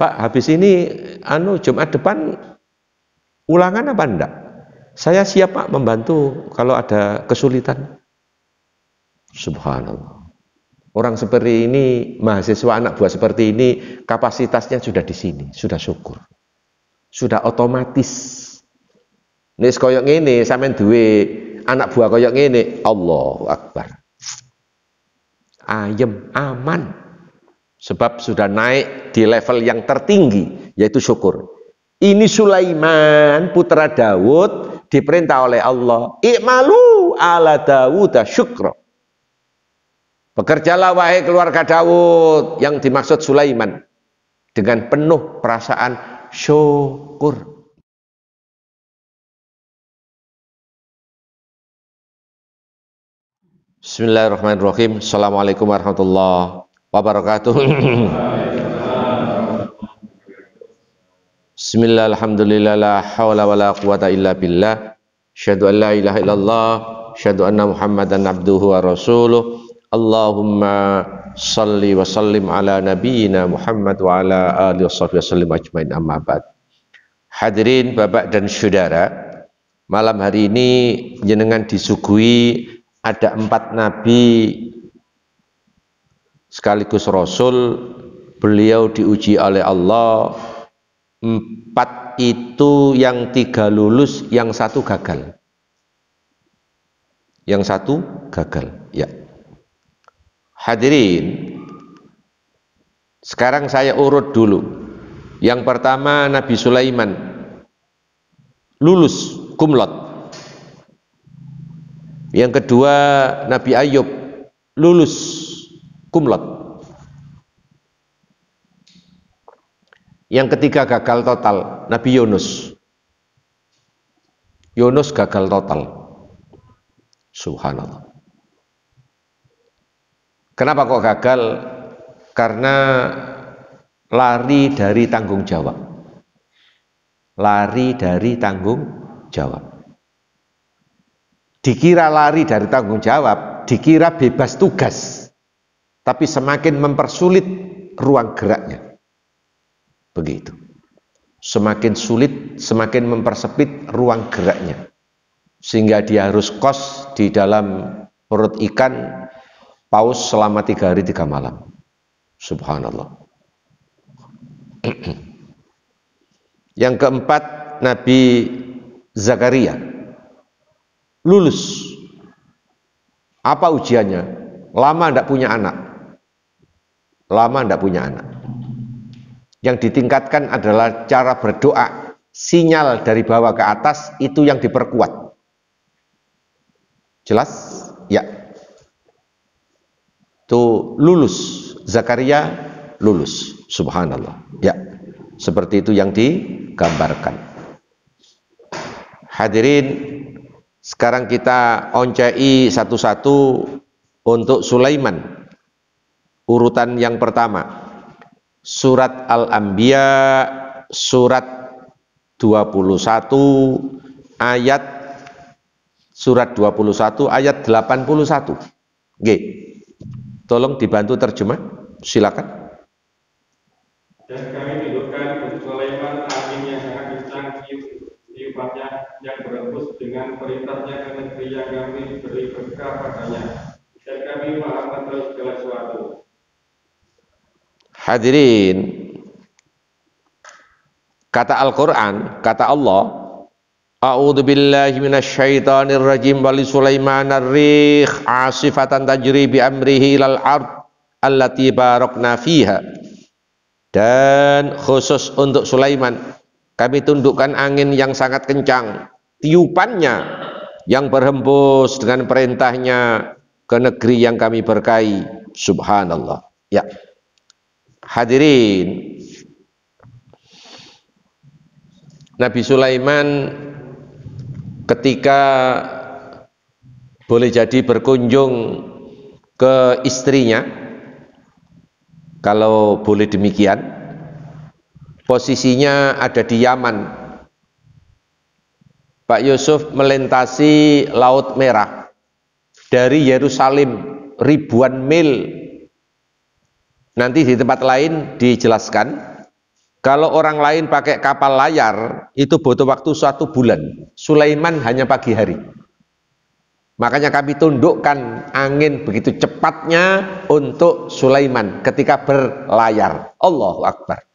Pak, habis ini Jumat depan ulangan apa enggak? Saya siap Pak membantu kalau ada kesulitan. Subhanallah. Orang seperti ini, mahasiswa anak buah seperti ini, kapasitasnya sudah di sini, sudah syukur. Sudah otomatis. Nis koyok ngene, sampean duwe anak buah koyok ngene, Allahu Akbar. Ayem, aman. Sebab sudah naik di level yang tertinggi, yaitu syukur. Ini Sulaiman, putra Daud, diperintah oleh Allah, "I'malu ala Dawud syukra." Bekerjalah wahai keluarga Daud, yang dimaksud Sulaiman, dengan penuh perasaan syukur. Bismillahirrahmanirrahim. Assalamualaikum warahmatullahi wabarakatuh. Bismillah, alhamdulillah, la hawla wa la quwata illa billah. Asyhadu an la ilaha illallah, asyhadu anna Muhammadan abduhu wa rasuluh. Allahumma salli wa sallim ala nabiyyina Muhammad wa ala alihi wa sallim ajmain, amma ba'd. Hadirin Bapak dan Saudara, malam hari ini jenengan disuguhi ada 4 nabi sekaligus rasul. Beliau diuji oleh Allah. 4 itu yang 3 lulus, yang 1 gagal. Yang 1 gagal, ya. Hadirin, sekarang saya urut dulu. Yang pertama Nabi Sulaiman, lulus kumlot. Yang kedua Nabi Ayub, lulus kumlot. Yang ketiga gagal total, Nabi Yunus. Yunus gagal total. Subhanallah. Kenapa kok gagal? Karena lari dari tanggung jawab. Lari dari tanggung jawab. Dikira lari dari tanggung jawab, dikira bebas tugas, tapi semakin mempersulit ruang geraknya. Begitu. Semakin sulit, semakin mempersempit ruang geraknya. Sehingga dia harus kos di dalam perut ikan, paus selama 3 hari 3 malam. Subhanallah. Yang keempat Nabi Zakaria, lulus. Apa ujiannya? Lama tidak punya anak. Lama tidak punya anak. Yang ditingkatkan adalah cara berdoa. Sinyal dari bawah ke atas itu yang diperkuat. Jelas? Ya. Itu lulus. Zakaria lulus. Subhanallah. Ya. Seperti itu yang digambarkan. Hadirin, sekarang kita oncei satu-satu untuk Sulaiman. Urutan yang pertama, surat Al-Anbiya, surat 21 ayat, surat 21 ayat 81. Oke. Tolong dibantu terjemah, silakan. Dan kami tunjukkan untuk Sulaiman angin yang sangat kencang tiupannya, yang berembus dengan perintahnya ke negeri yang kami beri berkah padanya. Dan kami maha mengetahui segala sesuatu. Hadirin, kata Al-Quran, kata Allah, A'udzu billahi minasyaitonir rajim, wa li Sulaiman ar-rih asifatan tajri bi amrihi ilal ard allati barakna fiha. Dan khusus untuk Sulaiman kami tundukkan angin yang sangat kencang, tiupannya yang berhembus dengan perintahnya ke negeri yang kami berkahi. Subhanallah. Ya. Hadirin, Nabi Sulaiman ketika boleh jadi berkunjung ke istrinya, kalau boleh demikian, posisinya ada di Yaman. Pak Yusuf melintasi Laut Merah dari Yerusalem ribuan mil. Nanti di tempat lain dijelaskan Kalau orang lain pakai kapal layar, itu butuh waktu 1 bulan. Sulaiman hanya pagi hari. Makanya kami tundukkan angin begitu cepatnya untuk Sulaiman ketika berlayar. Allahu Akbar.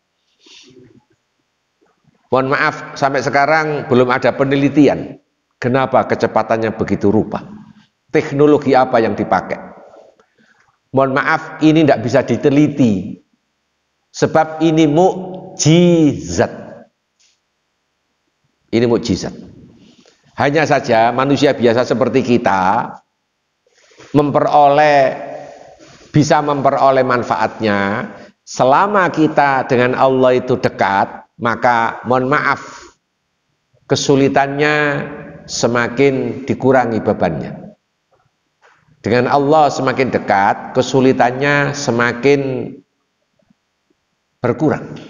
Mohon maaf, sampai sekarang belum ada penelitian. Kenapa kecepatannya begitu rupa? Teknologi apa yang dipakai? Mohon maaf, ini tidak bisa diteliti. Sebab ini mukjizat. Ini mukjizat. Hanya saja manusia biasa seperti kita bisa memperoleh manfaatnya selama kita dengan Allah itu dekat, maka mohon maaf kesulitannya semakin dikurangi bebannya. Dengan Allah semakin dekat, kesulitannya semakin berkurang.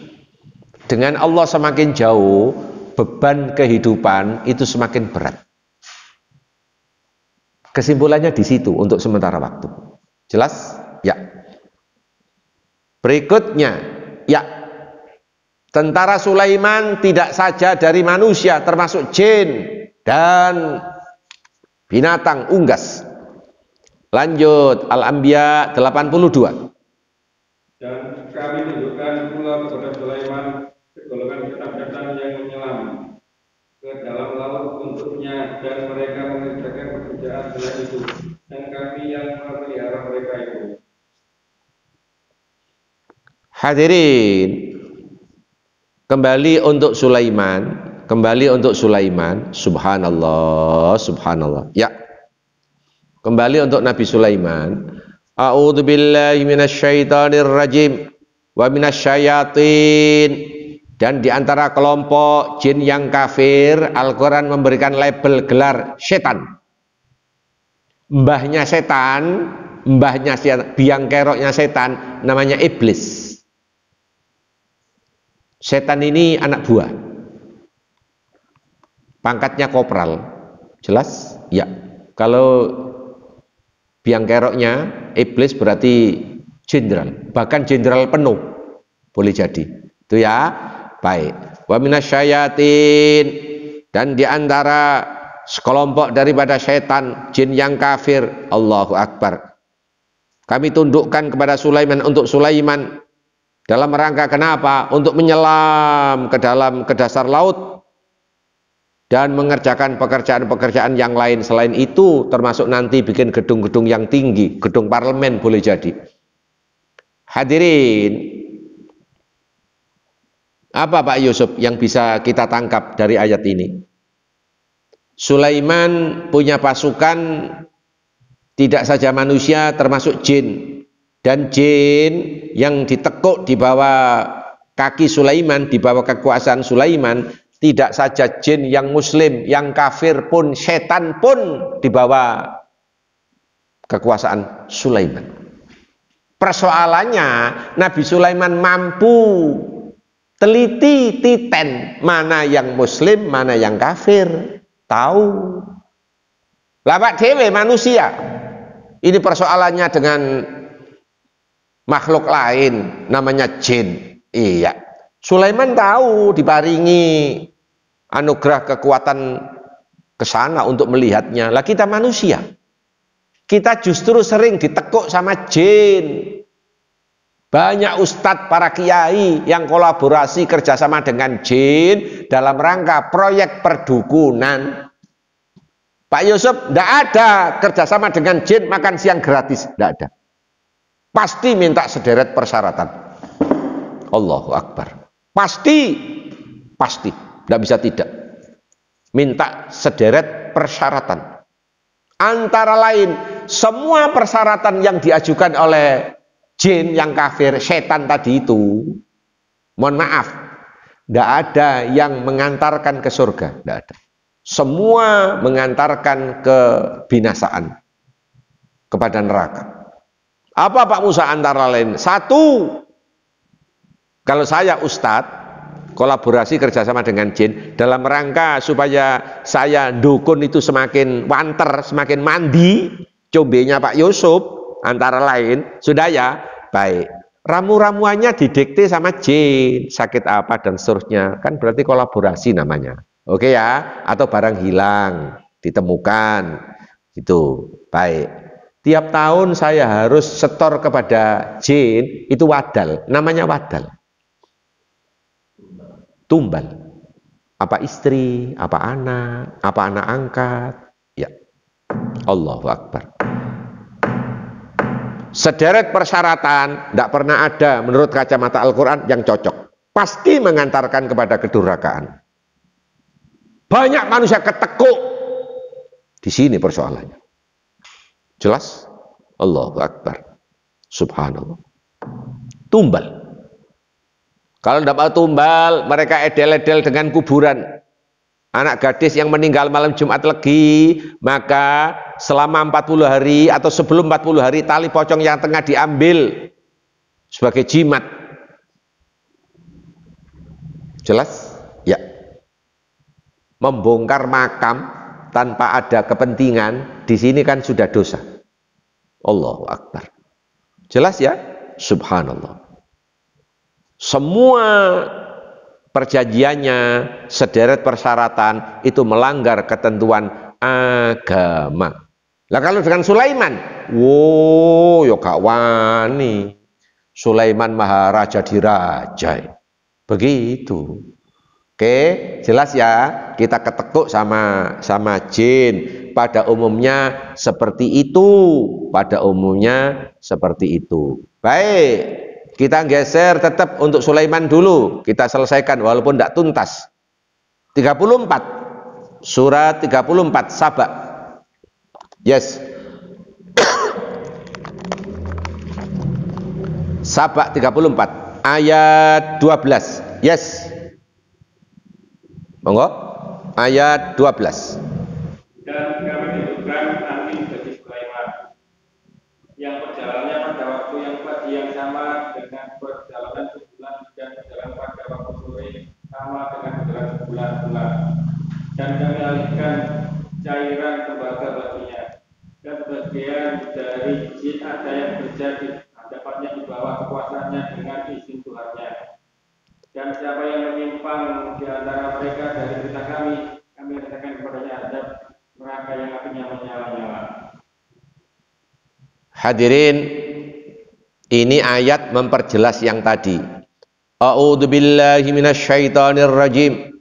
Dengan Allah semakin jauh, beban kehidupan itu semakin berat. Kesimpulannya di situ untuk sementara waktu. Jelas? Ya. Berikutnya, ya. Tentara Sulaiman tidak saja dari manusia, termasuk jin dan binatang unggas. Lanjut, Al-Anbiya 82. Dan kami tunjukkan pula kepada Sulaiman segolongan kecerdasan yang menyelam ke dalam laut untuknya, dan mereka mengerjakan pekerjaan selain itu, dan kami yang memelihara mereka itu. Hadirin, kembali untuk Sulaiman, subhanallah, subhanallah. Ya. Kembali untuk Nabi Sulaiman. A'udzu billahi minasyaitonir rajim wa minasyayatin. Dan di antara kelompok jin yang kafir, Al-Qur'an memberikan label gelar setan. Mbahnya setan, biang keroknya setan, namanya iblis. Setan ini anak buah. Pangkatnya kopral. Jelas? Ya. Kalau biang keroknya iblis berarti jenderal, bahkan jenderal penuh boleh jadi. Itu ya. Baik. Wa minasyayatin, dan di antara sekelompok daripada setan jin yang kafir. Allahu Akbar. Kami tundukkan kepada Sulaiman untuk Sulaiman dalam rangka kenapa? Untuk menyelam ke dasar laut dan mengerjakan pekerjaan-pekerjaan yang lain selain itu, termasuk nanti bikin gedung-gedung yang tinggi, gedung parlemen boleh jadi. Hadirin, apa Pak Yusuf yang bisa kita tangkap dari ayat ini? Sulaiman punya pasukan tidak saja manusia, termasuk jin. Dan jin yang ditekuk di bawah kaki Sulaiman, di bawah kekuasaan Sulaiman, tidak saja jin yang muslim, yang kafir pun, setan pun di bawah kekuasaan Sulaiman. Persoalannya, Nabi Sulaiman mampu teliti titen mana yang muslim, mana yang kafir. Tahu. Lawak dewe manusia. Ini persoalannya dengan makhluk lain, namanya jin. Iya. Sulaiman tahu, diparingi anugerah kekuatan ke sana untuk melihatnya. Lah kita manusia, kita justru sering ditekuk sama jin. Banyak ustadz, para kiai yang kolaborasi kerjasama dengan jin dalam rangka proyek perdukunan. Pak Yusuf, tidak ada kerjasama dengan jin makan siang gratis, tidak ada. Pasti minta sederet persyaratan. Allahu Akbar. Pasti, tidak bisa tidak. Minta sederet persyaratan. Antara lain, semua persyaratan yang diajukan oleh jin yang kafir, setan tadi itu, mohon maaf, tidak ada yang mengantarkan ke surga, tidak ada. Semua mengantarkan ke binasaan, kepada neraka. Apa Pak Musa antara lain? Satu, kalau saya ustadz, kolaborasi kerjasama dengan jin dalam rangka supaya saya dukun itu semakin wanter, semakin mandi, combenya Pak Yusuf antara lain, sudah ya, baik. Ramu-ramuannya didikte sama jin, sakit apa dan seterusnya. Kan berarti kolaborasi namanya. Oke ya, atau barang hilang, ditemukan. Gitu. Baik. Tiap tahun saya harus setor kepada jin, itu wadal. Namanya wadal. Tumbal. Apa istri, apa anak angkat. Ya. Allahu Akbar. Sederet persyaratan tidak pernah ada menurut kacamata Al-Quran yang cocok. Pasti mengantarkan kepada kedurhakaan. Banyak manusia ketekuk. Di sini persoalannya. Jelas? Allahu Akbar. Subhanallah. Tumbal. Kalau tidak mau tumbal, mereka edel-edel dengan kuburan. Anak gadis yang meninggal malam Jumat Legi, maka selama 40 hari atau sebelum 40 hari tali pocong yang tengah diambil sebagai jimat. Jelas? Ya. Membongkar makam tanpa ada kepentingan di sini kan sudah dosa. Allahu Akbar. Jelas ya? Subhanallah. Semua perjanjiannya, sederet persyaratan itu melanggar ketentuan agama. Lah kalau dengan Sulaiman, wow, yo gak wani. Sulaiman Maharaja diraja. Begitu. Oke, jelas ya. Kita ketekuk sama jin. Pada umumnya seperti itu. Pada umumnya seperti itu. Baik. Kita geser tetap untuk Sulaiman dulu. Kita selesaikan walaupun tidak tuntas. 34. Surat 34 Saba. Yes. Saba 34 ayat 12. Yes. Monggo. Ayat 12. Dan kami tunjukkan angin bagi Sulaiman yang perjalanannya pada waktu yang pagi yang sama dengan perjalanan sebulan dan berjalan pada waktu sore sama dengan berjalan sebulan-bulan. Dan kami alihkan cairan tembaga baginya. Dan sebagian dari jin ada yang terjadi dapatnya di bawah kekuasaannya dengan izin Tuhannya. Dan siapa yang menyimpang di antara mereka dari berita kami katakan kepadanya azab neraka yang apinya menyala-nyala. Hadirin, ini ayat memperjelas yang tadi. A'udzubillahi minasyaitonirrajim.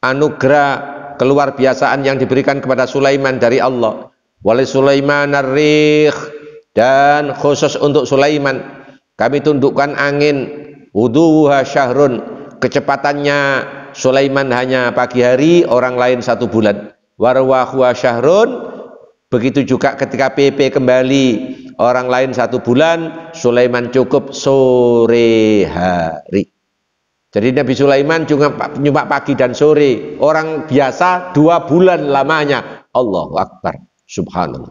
Anugerah keluar biasaan yang diberikan kepada Sulaiman dari Allah. Wali Sulaiman ar-rih, dan khusus untuk Sulaiman kami tundukkan angin wuduha syahrun, kecepatannya Sulaiman hanya pagi hari, orang lain 1 bulan. Warwahuha syahrun, begitu juga ketika PP kembali, orang lain 1 bulan, Sulaiman cukup sore hari. Jadi Nabi Sulaiman cuma pagi dan sore, orang biasa 2 bulan lamanya. Allahu Akbar. Subhanallah.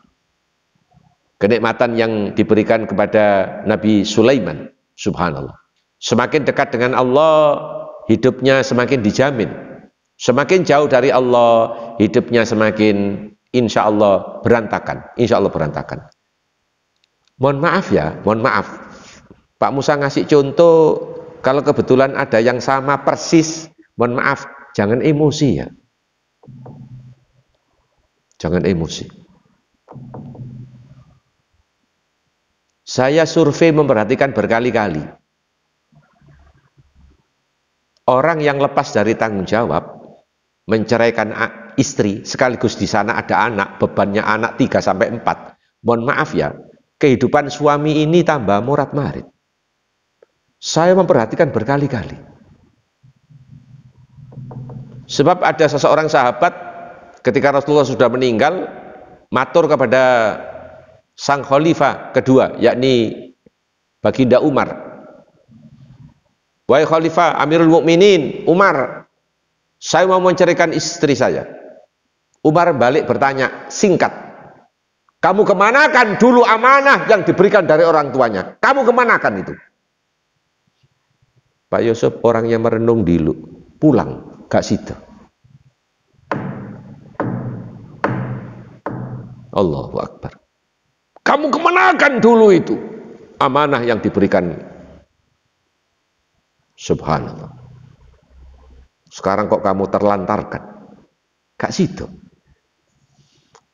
Kenikmatan yang diberikan kepada Nabi Sulaiman. Subhanallah. Semakin dekat dengan Allah, hidupnya semakin dijamin. Semakin jauh dari Allah, hidupnya semakin insya Allah berantakan. Insya Allah berantakan. Mohon maaf ya, mohon maaf. Pak Musa ngasih contoh, kalau kebetulan ada yang sama persis, mohon maaf, jangan emosi ya. Jangan emosi. Saya survei memperhatikan berkali-kali. Orang yang lepas dari tanggung jawab, menceraikan istri, sekaligus di sana ada anak, bebannya anak 3 sampai 4. Mohon maaf ya, kehidupan suami ini tambah morat-marit. Saya memperhatikan berkali-kali. Sebab ada seseorang sahabat ketika Rasulullah sudah meninggal, matur kepada sang khalifah kedua, yakni Baginda Umar. Wahai khalifah Amirul Mukminin Umar, saya mau menceraikan istri saya. Umar balik bertanya singkat, kamu kemanakan dulu amanah yang diberikan dari orang tuanya? Kamu kemanakan itu? Pak Yusuf orangnya merenung dulu, pulang, gak sida. Allahu Akbar. Kamu kemanakan dulu itu amanah yang diberikan Subhanallah. Sekarang kok kamu terlantarkan? Gak situ.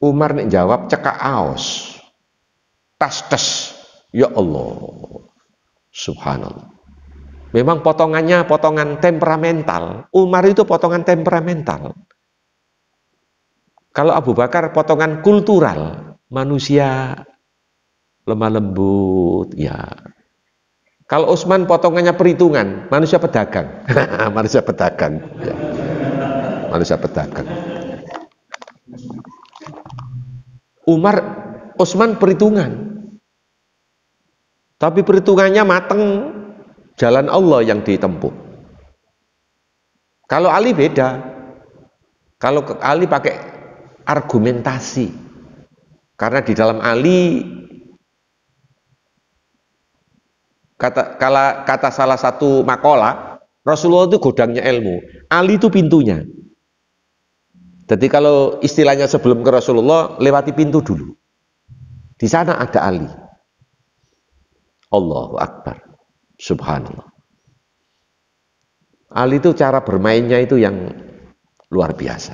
Umar nih jawab cekak aos. Tas. Ya Allah. Subhanallah. Memang potongannya potongan temperamental. Umar itu potongan temperamental. Kalau Abu Bakar potongan kultural, manusia lemah lembut, ya. Kalau Utsman potongannya perhitungan, manusia pedagang. Manusia pedagang. Ya. Manusia pedagang. Utsman perhitungan. Tapi perhitungannya mateng, jalan Allah yang ditempuh. Kalau Ali beda. Kalau Ali pakai argumentasi. Karena di dalam Ali kata salah satu makalah, Rasulullah itu godangnya ilmu, Ali itu pintunya. Jadi kalau istilahnya sebelum ke Rasulullah, lewati pintu dulu. Di sana ada Ali. Allahu Akbar. Subhanallah. Ali itu cara bermainnya itu yang luar biasa.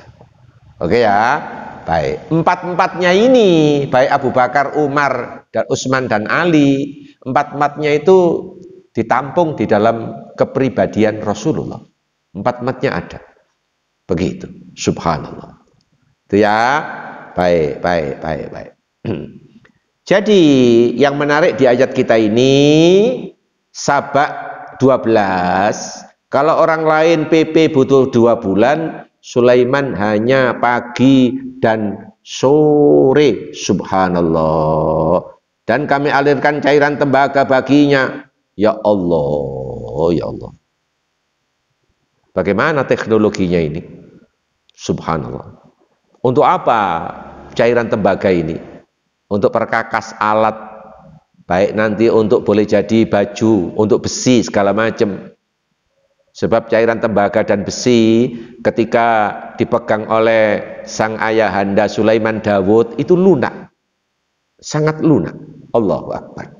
Oke ya, baik. Empat-empatnya ini, baik Abu Bakar, Umar, dan Utsman dan Ali, empat-empatnya itu ditampung di dalam kepribadian Rasulullah. Empat-empatnya ada. Begitu. Subhanallah. Itu ya. Baik. Jadi yang menarik di ayat kita ini, Sabak 12. Kalau orang lain PP butuh 2 bulan, Sulaiman hanya pagi dan sore. Subhanallah. Dan kami alirkan cairan tembaga baginya. Ya Allah, ya Allah. Bagaimana teknologinya ini? Subhanallah. Untuk apa cairan tembaga ini? Untuk perkakas alat, baik nanti untuk boleh jadi baju, untuk besi segala macam. Sebab cairan tembaga dan besi ketika dipegang oleh sang ayahanda Sulaiman Dawud itu lunak. Sangat lunak. Allahu Akbar.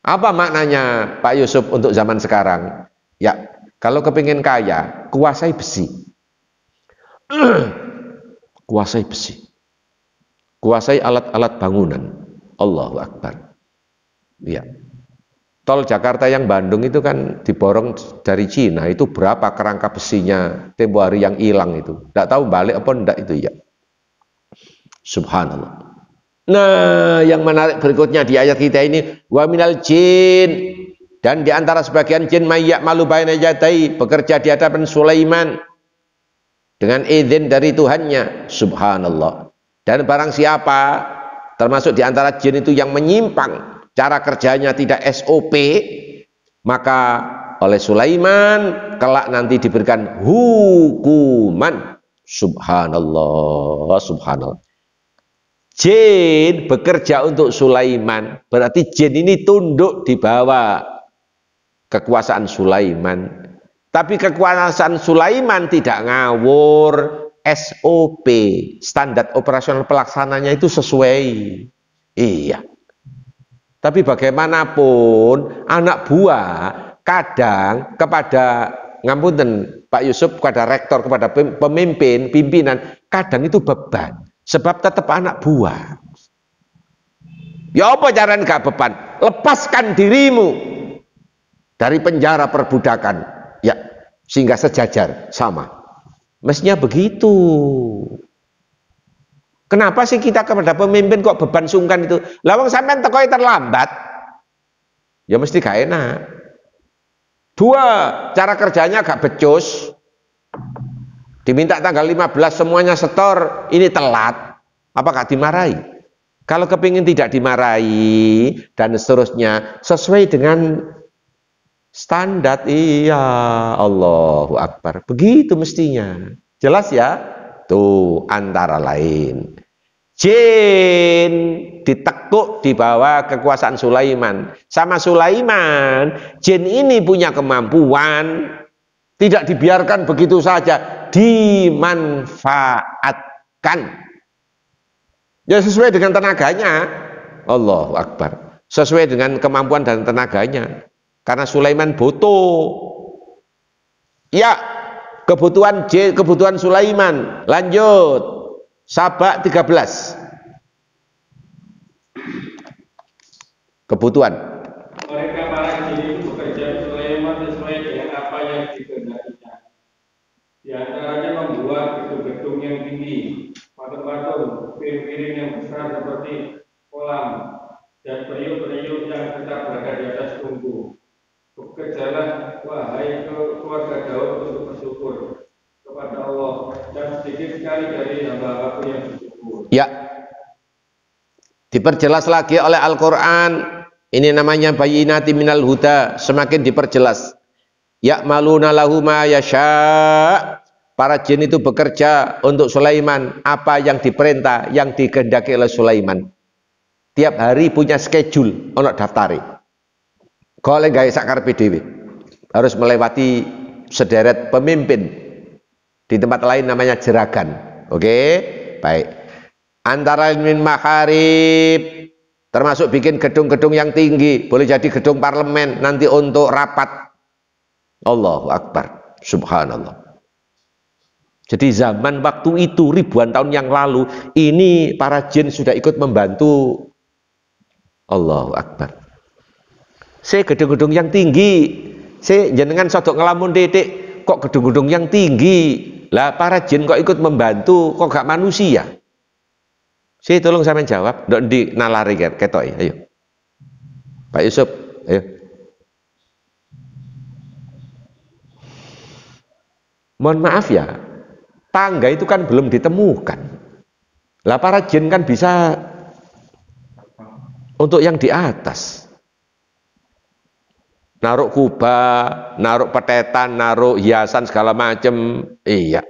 Apa maknanya Pak Yusuf untuk zaman sekarang? Ya, kalau kepingin kaya, kuasai besi. Kuasai besi. Kuasai alat-alat bangunan. Allahu Akbar. Ya. Tol Jakarta yang Bandung itu kan diborong dari Cina, itu berapa kerangka besinya tempo hari yang hilang itu. Tidak tahu balik apa enggak itu ya. Subhanallah. Nah, yang menarik berikutnya di ayat kita ini, wa minal jin, dan di antara sebagian jin mayyak malu baina yadai, bekerja di hadapan Sulaiman dengan izin dari Tuhannya. Subhanallah. Dan barang siapa termasuk di antara jin itu yang menyimpang, cara kerjanya tidak SOP, maka oleh Sulaiman kelak nanti diberikan hukuman. Subhanallah, subhanallah. Jin bekerja untuk Sulaiman, berarti jin ini tunduk di bawah kekuasaan Sulaiman. Tapi kekuasaan Sulaiman tidak ngawur, SOP, standar operasional pelaksananya itu sesuai. Iya. Tapi bagaimanapun anak buah kadang kepada ngapunten Pak Yusuf, kepada rektor, kepada pemimpin, pimpinan, kadang itu beban. Sebab tetap anak buah. Ya apa caranya gak beban? Lepaskan dirimu dari penjara perbudakan. Ya, sehingga sejajar sama. Mestinya begitu. Kenapa sih kita kepada pemimpin kok beban sungkan itu? Lawang sampean tekoi terlambat. Ya mesti gak enak. 2, cara kerjanya gak becus. Diminta tanggal 15 semuanya setor, ini telat. Apakah dimarahi? Kalau kepingin tidak dimarahi dan seterusnya sesuai dengan standar, iya, Allahu Akbar. Begitu mestinya. Jelas ya? Tuh antara lain. Jin ditekuk di bawah kekuasaan Sulaiman. Sama Sulaiman, jin ini punya kemampuan, tidak dibiarkan begitu saja, dimanfaatkan. Ya sesuai dengan tenaganya. Allahu Akbar. Sesuai dengan kemampuan dan tenaganya. karena Sulaiman butuh. Ya, kebutuhan Sulaiman. Lanjut. Saba 13. Kebutuhan. Mereka para jin itu bekerja Sulaiman sesuai dengan apa yang dikehendakinya. Di antaranya membuat gedung-gedung yang tinggi, patung-patung, piring-piring yang besar seperti kolam, dan periuk-periuk yang tetap berada di atas tungku. Bekerjalah, wahai keluarga Daud, untuk bersyukur kepada Allah, dan sedikit sekali dari hamba-hambaku yang bersyukur. Ya, diperjelas lagi oleh Al-Quran. Ini namanya bayyinati minal huda, semakin diperjelas. Ya'maluna lahu ma yasha'. Para jin itu bekerja untuk Sulaiman apa yang diperintah, yang dikehendaki oleh Sulaiman. Tiap hari punya schedule, ono daftari. Golek gawe sakarepe dhewe. Harus melewati sederet pemimpin. Di tempat lain namanya jeragan. Oke? Baik. Antara min maharib, termasuk bikin gedung-gedung yang tinggi, boleh jadi gedung parlemen nanti untuk rapat. Allahu Akbar, subhanallah. Jadi zaman waktu itu ribuan tahun yang lalu, ini para jin sudah ikut membantu. Allahu Akbar. Saya gedung-gedung yang tinggi, saya jenengan sodok ngelamun titik, kok gedung-gedung yang tinggi, lah para jin kok ikut membantu, kok gak manusia? Saya tolong sampean jawab, ndok di nalari ketok, ayo. Pak Yusuf, ayo. Mohon maaf ya, tangga itu kan belum ditemukan. Lah para jin kan bisa untuk yang di atas. Naruh kubah, naruh petetan, naruh hiasan segala macam. Iya.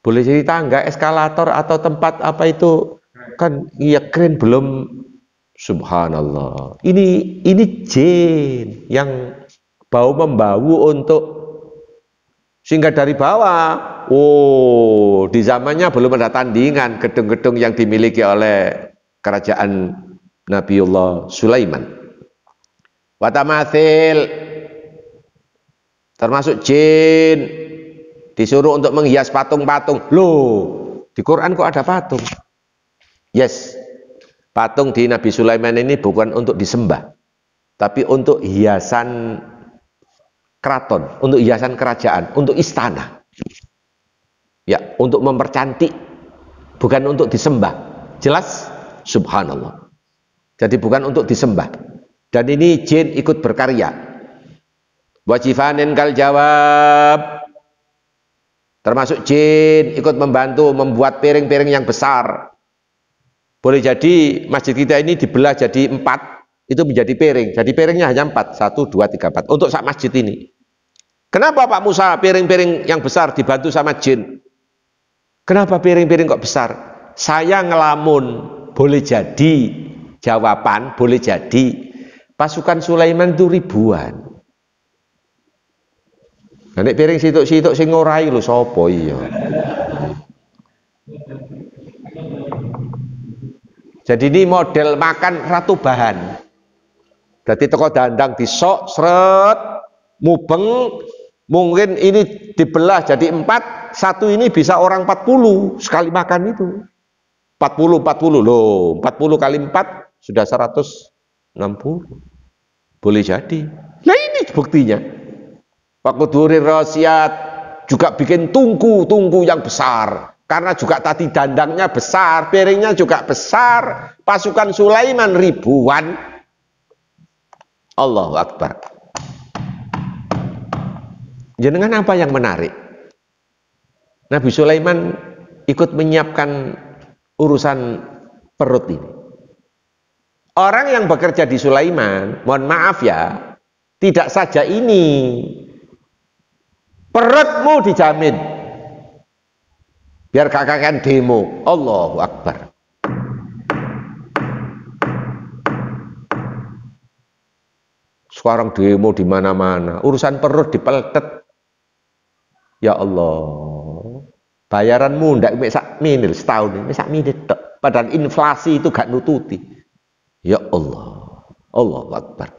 Boleh jadi tangga, eskalator atau tempat apa itu kan iya keren belum. Subhanallah. Ini jin yang bau membau untuk singgah dari bawah. Oh, di zamannya belum ada tandingan gedung-gedung yang dimiliki oleh kerajaan Nabiullah Sulaiman. Watamathil, termasuk jin disuruh untuk menghias patung-patung. Loh, di Quran kok ada patung? Yes, patung di Nabi Sulaiman ini bukan untuk disembah, tapi untuk hiasan keraton, untuk hiasan kerajaan, untuk istana. Ya, untuk mempercantik, bukan untuk disembah. Jelas? Subhanallah. Jadi bukan untuk disembah. Dan ini jin ikut berkarya. Wajifanin kal jawab, termasuk jin ikut membantu membuat piring-piring yang besar. Boleh jadi masjid kita ini dibelah jadi 4, itu menjadi piring. Jadi piringnya hanya 4, 1, 2, 3, 4 untuk sak masjid ini. Kenapa Pak Musa piring-piring yang besar dibantu sama jin? Kenapa piring-piring kok besar? Saya ngelamun, boleh jadi jawaban, boleh jadi pasukan Sulaiman itu ribuan. Nek piring situk-situk sing ngorai lho sapa iya. Jadi ini model makan ratu bahan. Jadi teko dandang disok, seret, mubeng, mungkin ini dibelah jadi 4, satu ini bisa orang 40 sekali makan itu. 40 loh, 40 kali 4 sudah 160. Boleh jadi. Nah ini buktinya. Wakudurir Rasiat juga bikin tungku yang besar. Karena juga tadi dandangnya besar, piringnya juga besar. Pasukan Sulaiman ribuan. Allahu Akbar. Jenengan apa yang menarik? Nabi Sulaiman ikut menyiapkan urusan perut ini. Orang yang bekerja di Sulaiman, mohon maaf ya, tidak saja ini, perutmu dijamin. Biar kakak demo. Allahu Akbar. Sekarang demo di mana-mana, urusan perut dipeletet. Ya Allah, bayaranmu ndak sak minil setahun ini, sak minil tok. Padahal inflasi itu gak nututi. Ya Allah, Allahu Akbar.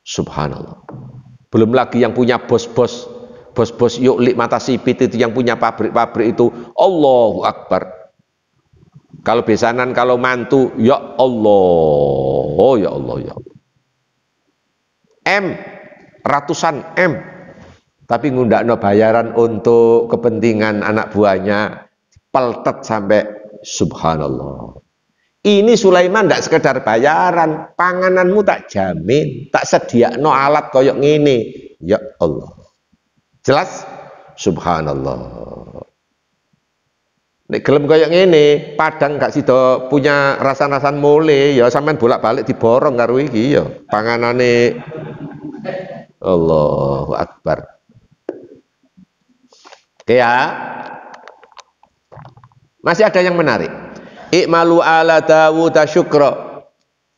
Subhanallah. Belum lagi yang punya bos-bos yuklik mata sipit itu, yang punya pabrik-pabrik itu, Allahu Akbar. Kalau besanan, kalau mantu, ya Allah, oh ya Allah, ya Allah. M, ratusan M, tapi ngundakno bayaran untuk kepentingan anak buahnya, peltet sampai subhanallah. Ini Sulaiman tidak sekedar bayaran, pangananmu tak jamin, tak sediakno alat koyok ngene, ya Allah. Jelas? Subhanallah. Nek gelem koyok ngene, padang gak sida punya rasan-rasan mole, ya sampean bolak-balik diborong karo iki ya. Panganane Allahu Akbar. Oke ya. Masih ada yang menarik. I'malu ala Dawud syukra.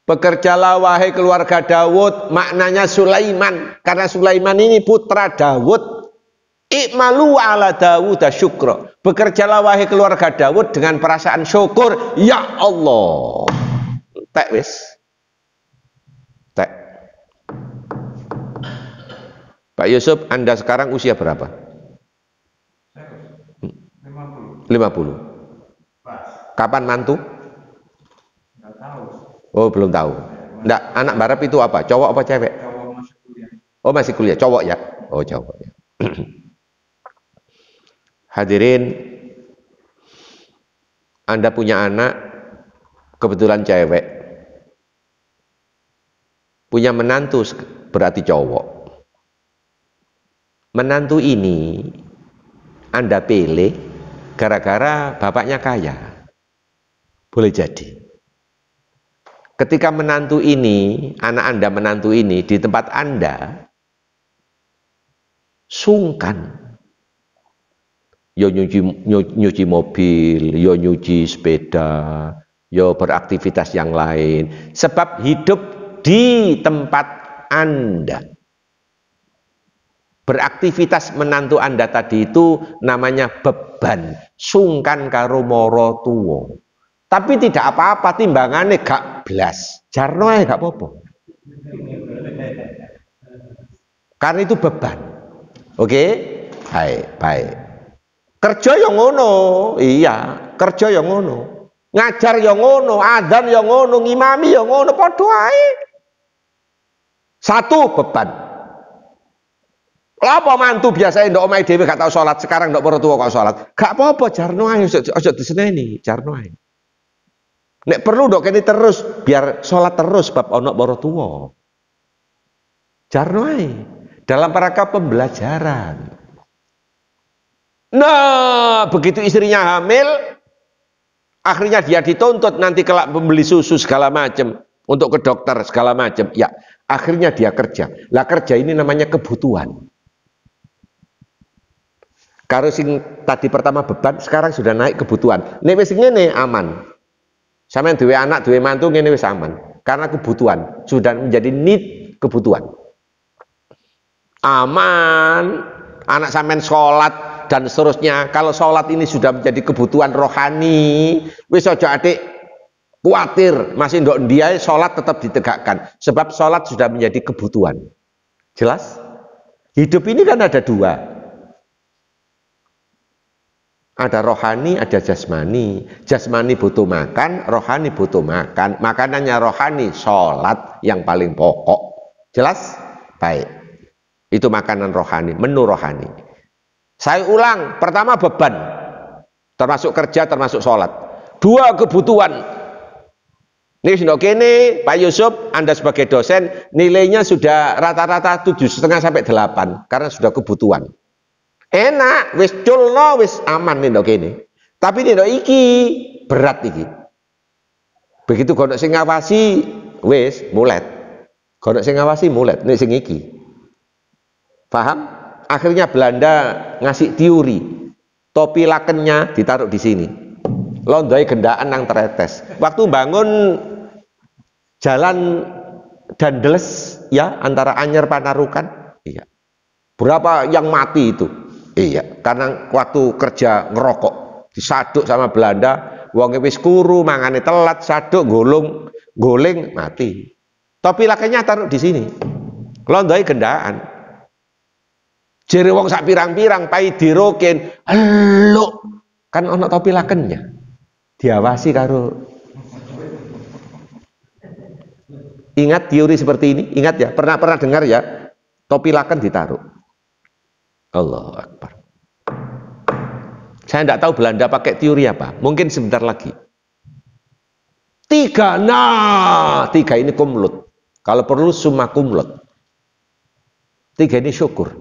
Bekerjalah wahai keluarga Dawud, maknanya Sulaiman, karena Sulaiman ini putra Dawud. I'malu ala Dawud syukra. Bekerjalah wahai keluarga Dawud dengan perasaan syukur, ya Allah. Tek wis. Tek. Pak Yusuf, Anda sekarang usia berapa? 50. Kapan mantu? Enggak tahu. Oh, belum tahu. Enggak, anak barep itu apa? Cowok apa cewek? Cowok, masih kuliah. Oh, masih kuliah. Cowok ya? Oh, cowok ya. Hadirin, Anda punya anak, kebetulan cewek. Punya menantu, berarti cowok. Menantu ini Anda pilih gara-gara bapaknya kaya. Boleh jadi. Ketika menantu ini, anak Anda menantu ini di tempat Anda, sungkan. Yo nyuci mobil, yo nyuci sepeda, yo beraktivitas yang lain. Sebab hidup di tempat Anda. Beraktivitas menantu Anda tadi itu namanya beban. Sungkan karo moro tuwo. Tapi tidak apa-apa, timbangannya gak blas. Jarno ae gak apa-apa. Karena itu beban. Oke? Baik. Kerja yang ngono, iya, kerja yang ngono. Ngajar yang ngono, adzan yang ngono, ngimami yang ngono, padha ae. Satu beban. Apa mantu biasanya ndok omahe dhewe gak tau salat, sekarang ndok para tuwa kok salat. Gak apa-apa, jarno ae, aja diseneni, jarno ae. Nek perlu ndok kene terus biar salat terus bab ana para tuwa. Jarno ae. Dalam rangka pembelajaran. Nah, begitu istrinya hamil, akhirnya dia dituntut nanti kelak membeli susu segala macam, untuk ke dokter segala macam. Ya, akhirnya dia kerja. Lah kerja ini namanya kebutuhan. Kalau sing tadi pertama beban, sekarang sudah naik kebutuhan. Nek wis ngene aman. Sampeyan duwe anak, duwe mantu ngene wis aman. Karena kebutuhan sudah menjadi need, kebutuhan. Aman. Anak sampean sholat dan seterusnya. Kalau sholat ini sudah menjadi kebutuhan rohani, wis aja adik khawatir, masih ndok ndiae sholat tetap ditegakkan, sebab sholat sudah menjadi kebutuhan. Jelas? Hidup ini kan ada dua, ada rohani, ada jasmani. Jasmani butuh makan, rohani butuh makan. Makanannya rohani, sholat yang paling pokok. Jelas? Baik, itu makanan rohani, menu rohani. Saya ulang, pertama beban, termasuk kerja, termasuk sholat. Dua, kebutuhan. Ini sudah kene, Pak Yusuf, Anda sebagai dosen, nilainya sudah rata-rata 7,5 sampai 8, karena sudah kebutuhan. Enak, wis culno, wis aman nih kene. Tapi nih iki berat iki. Begitu kono sing ngawasi, wis mulet. Kono sing ngawasi mulet, nih sing iki. Paham? Akhirnya Belanda ngasih teori, topi lakennya ditaruh di sini, londoi gendaan nang teretes. Waktu bangun jalan Dandeles ya, antara Anyer Panarukan, iya. Berapa yang mati itu? Iya, karena waktu kerja ngerokok, disaduk sama Belanda, wong wis kuru, mangane telat, saduk goleng mati. Topi lakennya taruh di sini. Klondoi gendaan. Jere wong sak pirang-pirang pai diroken, eluk kan ana topi lakennya. Diawasi karo. Ingat teori seperti ini? Ingat ya, pernah dengar ya? Topi laken ditaruh. Allahu Akbar. Saya tidak tahu Belanda pakai teori apa. Mungkin sebentar lagi. 3, nah 3 ini kumlut. Kalau perlu summa kumlut. 3 ini syukur.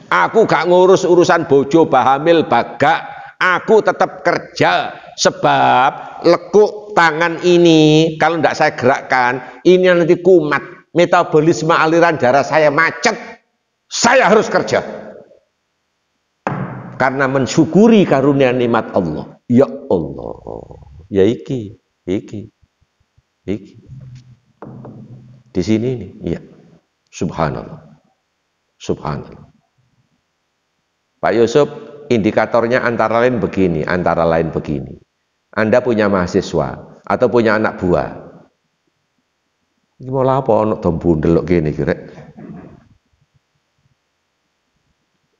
Aku gak ngurus urusan bojo, bahamil, bagak. Aku tetap kerja. Sebab lekuk tangan ini, kalau tidak saya gerakkan, ini nanti kumat. Metabolisme aliran darah saya macet. Saya harus kerja. Karena mensyukuri karunia nikmat Allah. Ya Allah. Ya iki. Di sini nih, iya. Subhanallah. Subhanallah. Pak Yusuf, indikatornya antara lain begini. Anda punya mahasiswa atau punya anak buah. Ini mau apa anak dombundel gini kira.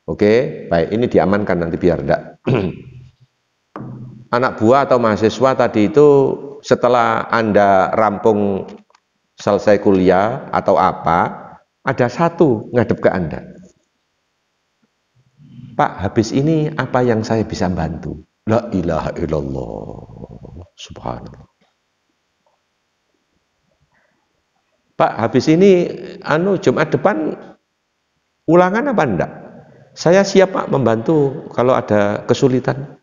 Oke, baik, ini diamankan nanti biar enggak. Anak buah atau mahasiswa tadi itu setelah Anda rampung selesai kuliah atau apa, ada satu ngadep ke Anda. Pak, habis ini apa yang saya bisa bantu? La ilaha illallah. Subhanallah. Pak, habis ini Jumat depan ulangan apa enggak? Saya siap Pak membantu kalau ada kesulitan.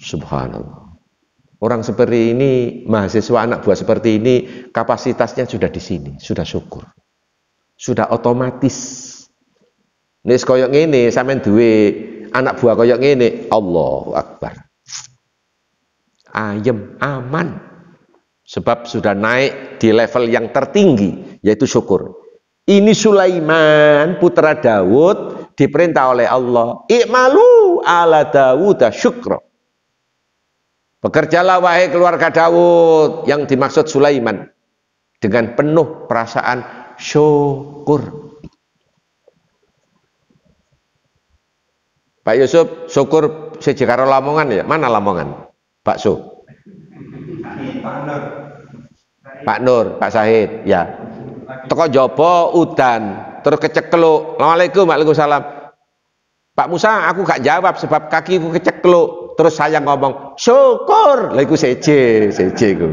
Subhanallah. Orang seperti ini, mahasiswa anak buah seperti ini, kapasitasnya sudah di sini, sudah syukur. Sudah otomatis. Nek koyok ngene sampean duwe anak buah koyok ngene, Allahu Akbar. Ayem, aman. Sebab sudah naik di level yang tertinggi, yaitu syukur. Ini Sulaiman putra Daud diperintah oleh Allah, "I'malu ala Dawud syukra." Bekerjalah wahai keluarga Daud, yang dimaksud Sulaiman, dengan penuh perasaan syukur. Pak Yusuf, syukur siji karo Lamongan ya? Mana Lamongan? Bakso. Pak Nur, Pak Sahid, ya. Teko jopo udan, terus kecekluk. Assalamualaikum, waalaikumsalam. Pak Musa, aku gak jawab sebab kakiku kecekluk. Terus saya ngomong, syukur. Lah iku seje ku.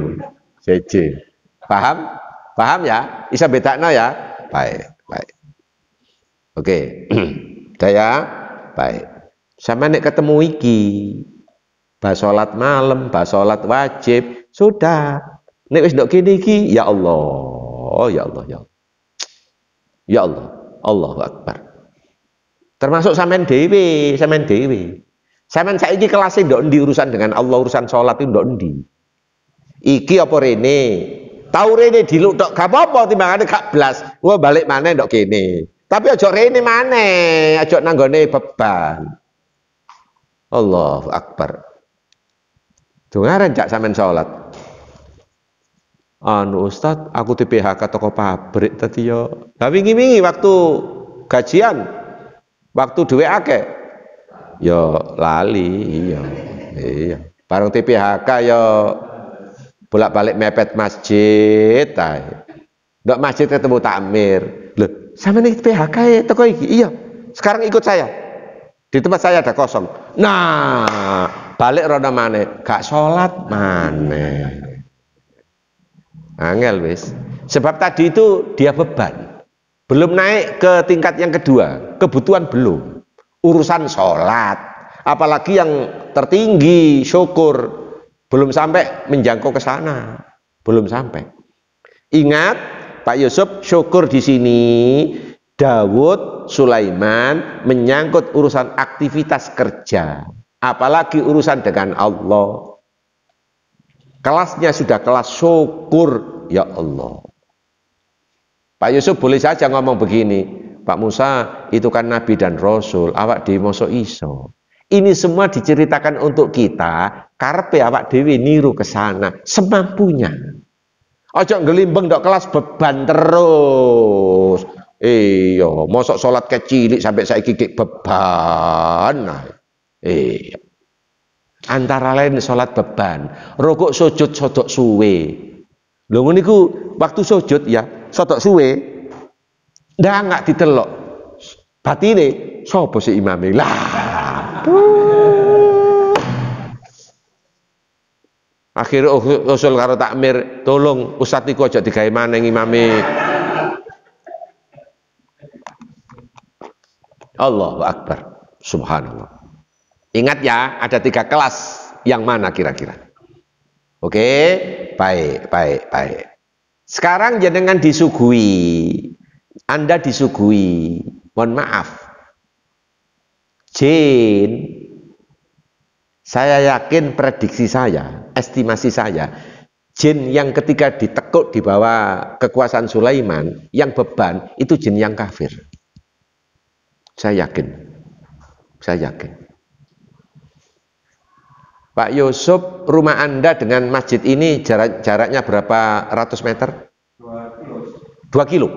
Seje. Paham? Paham ya? Bisa bedakno ya? Baik. Oke. Daya, baik. Sama nek ketemu iki, bah salat malam, bah salat wajib, sudah. Nek wis ndok kene iki, ya Allah, ya Allah, ya Allah. Ya Allah, Allahu Akbar. Termasuk sampean dhewe. Sampean saiki kelas ndok endi urusan dengan Allah, urusan salat itu ndok endi? Iki apa rene? Tau rene diluk tok gak apa-apa timbangane gak blas. Wah balik maneh ndok kene. Tapi aja rene maneh, aja nanggone beban. Allahu Akbar. Dengaran cak sampean salat. Ustaz, aku di PHK toko pabrik tadi yo. Lah wingi-wingi waktu gajian, waktu duwe akeh. Yo lali, iya. Bareng di PHK yo bolak-balik mepet masjid ae. Ndok masjid ketemu takmir. Loh, sampean iki PHK ya toko iki? Iya. Sekarang ikut saya. Di tempat saya ada kosong. Nah, balik roda maneh, gak sholat maneh. Angel wis. Sebab tadi itu dia beban. Belum naik ke tingkat yang kedua, kebutuhan belum. Urusan sholat, apalagi yang tertinggi syukur, belum sampai menjangkau ke sana. Belum sampai. Ingat, Pak Yusuf, syukur di sini Daud, Sulaiman menyangkut urusan aktivitas kerja, apalagi urusan dengan Allah. Kelasnya sudah kelas syukur, ya Allah. Pak Yusuf boleh saja ngomong begini, Pak Musa itu kan Nabi dan Rasul, awak dhewe mosok iso. Ini semua diceritakan untuk kita, karepe awak dhewe niru ke sana semampunya. Ojo ngelimbeng dok kelas beban terus. Iya, mosok sholat kecilik sampai saya kikik beban. Nah, iya. Antara lain sholat beban, rokok sujud sodok suwe. Lho niku waktu sujud ya, sodok suwe. Nggak ditelok. Batine sapa si imame? Lah. Akhirnya usul karo takmir, tolong ustadz niku aja digawe maneng imame. Allahu Akbar, subhanallah. Ingat ya, ada 3 kelas, yang mana kira-kira? Oke, baik. Sekarang jenengan disuguhi, Anda disuguhi, mohon maaf, jin. Saya yakin prediksi saya, estimasi saya, jin yang ketika ditekuk di bawah kekuasaan Sulaiman, yang beban, itu jin yang kafir. Saya yakin. Pak Yusuf, rumah Anda dengan masjid ini jaraknya berapa ratus meter? 2 kilo.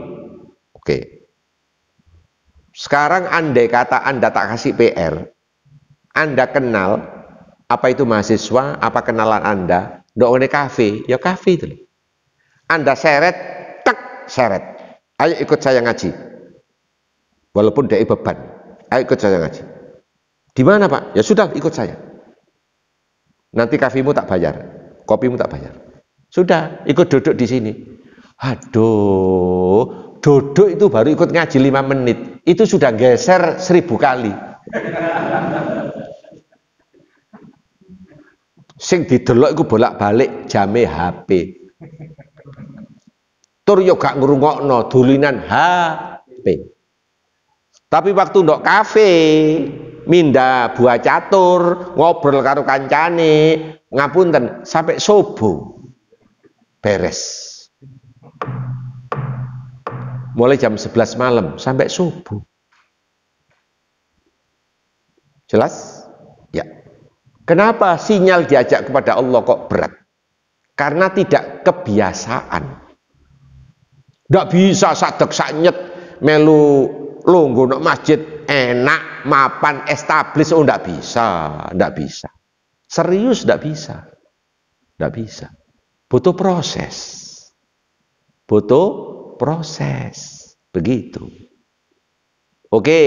Oke. Sekarang andai kata Anda tak kasih PR, Anda kenal apa itu mahasiswa, apa kenalan Anda, ndak oleh kafe, ya kafe itu. Anda seret, tak seret. Ayo ikut saya ngaji. Walaupun dia beban, ayo ikut saya ngaji. Di mana Pak? Ya sudah, ikut saya. Nanti kafemu tak bayar, kopimu tak bayar. Sudah, ikut duduk di sini. Aduh, duduk itu baru ikut ngaji 5 menit. Itu sudah geser 1000 kali. Sing didelok iku bolak-balik jame HP. Tur yo gak ngrungokno dolinan HP. Tapi waktu ndok kafe, minda buah catur, ngobrol karo kancane, ngapunten sampai subuh. Beres. Mulai jam 11 malam sampai subuh. Jelas? Ya. Kenapa sinyal diajak kepada Allah kok berat? Karena tidak kebiasaan. Tidak bisa sadek sanyet melu lungguh nok masjid enak mapan establis, oh tidak bisa. Serius tidak bisa. Butuh proses. Begitu. Oke,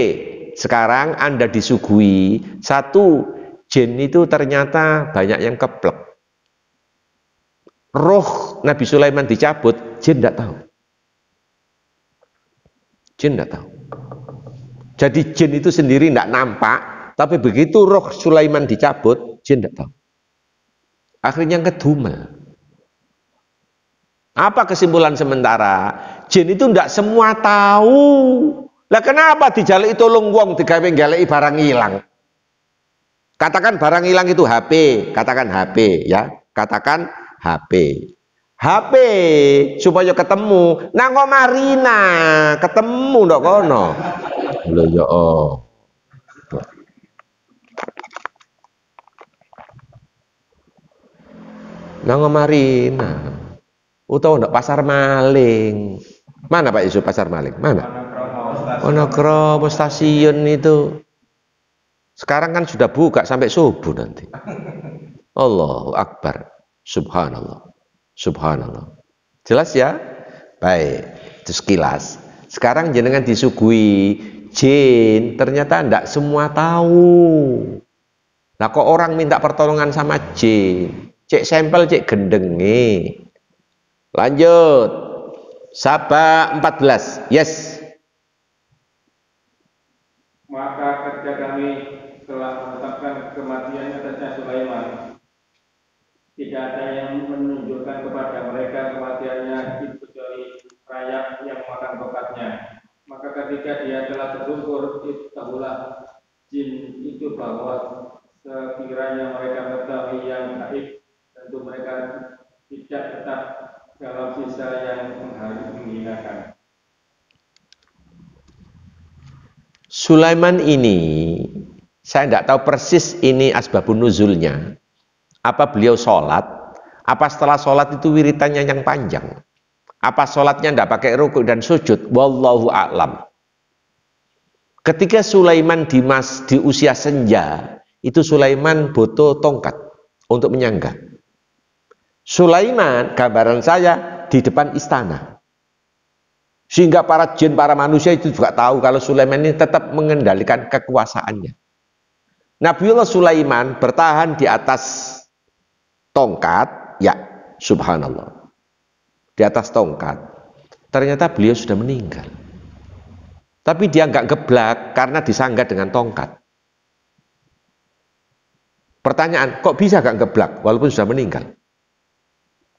sekarang Anda disuguhi satu, jin itu ternyata banyak yang keplek. Roh Nabi Sulaiman dicabut, jin tidak tahu. Jadi jin itu sendiri tidak nampak, tapi begitu roh Sulaiman dicabut, jin tidak tahu. Akhirnya kedumel. Apa kesimpulan sementara? Jin itu tidak semua tahu. Lah kenapa dijaluk tolong wong digawe ngaleki barang hilang? Katakan barang hilang itu HP, katakan HP ya, katakan HP. HP supaya ketemu nang Marina, ketemu ndok kono. Lho ya oh. Nang Marina. Utawa ndak pasar maling. Mana Pak Yusuf pasar maling? Mana? Wonokromo stasiun itu. Sekarang kan sudah buka sampai subuh nanti. Allahu Akbar. Subhanallah. Jelas ya? Baik, itu sekilas. Sekarang jenengan disuguhi jin, ternyata tidak semua tahu. Nah kok orang minta pertolongan sama jin? Cek sampel, cek gendenge. Lanjut. Sabah 14. Yes. Maka kerja kami telah menetapkan kematian atasnya Sulaiman. Tidak ada yang menunjukkan kepada mereka kematiannya kecuali rakyat yang makan tokatnya. Maka ketika dia telah tersungkur, tahulah jin itu bahwa sekiranya mereka mengetahui yang gaib, tentu mereka tidak tetap dalam sisa yang menghinakan. Sulaiman ini, saya tidak tahu persis ini asbabun nuzulnya. Apa beliau sholat, Apa setelah sholat itu wiritannya yang panjang? Apa sholatnya tidak pakai rukuk dan sujud? Wallahu a'lam. Ketika Sulaiman di usia senja, itu Sulaiman butuh tongkat untuk menyangga. Sulaiman, gambaran saya, di depan istana. Sehingga para jin, para manusia itu juga tahu kalau Sulaiman ini tetap mengendalikan kekuasaannya. Nabiullah Sulaiman bertahan di atas tongkat, ya subhanallah. Di atas tongkat. Ternyata beliau sudah meninggal. Tapi dia nggak geblak karena disangga dengan tongkat. Pertanyaan, kok bisa nggak geblak walaupun sudah meninggal?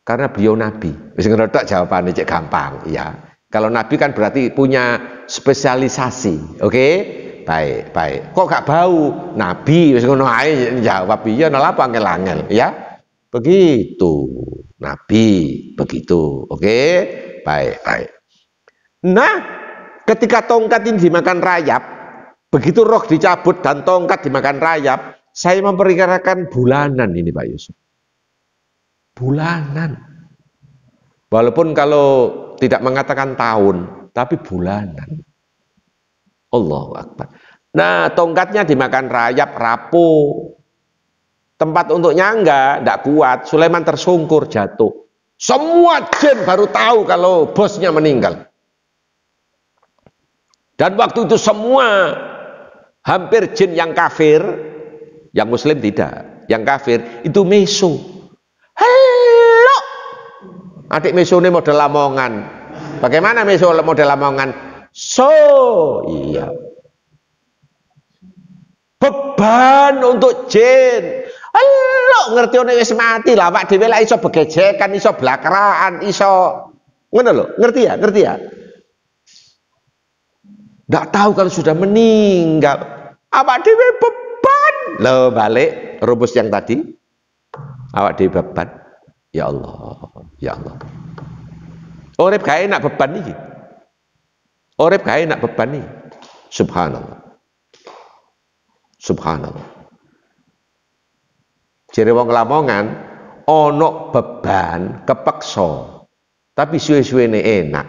Karena beliau nabi. Wis ngerotok jawabannya cek gampang, ya. Kalau nabi kan berarti punya spesialisasi, oke? Baik, baik. Kok gak bau? Nabi wis ngono ae jawab iya napa angel-angel, ya. Begitu. Nabi begitu. Oke? Baik, baik. Nah, ketika tongkat ini dimakan rayap, begitu roh dicabut dan tongkat dimakan rayap, saya memperkirakan bulanan ini Pak Yusuf. Bulanan. Walaupun kalau tidak mengatakan tahun, tapi bulanan. Allahu Akbar. Nah, tongkatnya dimakan rayap, rapuh. Tempat untuk nyangga tidak kuat, Sulaiman tersungkur jatuh. Semua jin baru tahu kalau bosnya meninggal. Dan waktu itu semua hampir jin yang kafir, yang muslim tidak, yang kafir itu meso. Halo, adik meso ini model Lamongan. Bagaimana meso model Lamongan? So, iya. Beban untuk jin. Halo, ngerti ono wis mati lah, Pak dhewe lak iso begejekan, iso blakraan, iso ngono lho, ngerti ya? Ngerti ya? Nggak tahu kalau sudah meninggal. Awak dhewe beban. Loh, balik rumus yang tadi. Awak dhewe beban. Ya Allah, ya Allah. Urip gak enak beban iki. Urip gak enak beban iki. Subhanallah. Subhanallah. Jere wong Lamongan ono beban kepeksa. Tapi suwe-suwene enak.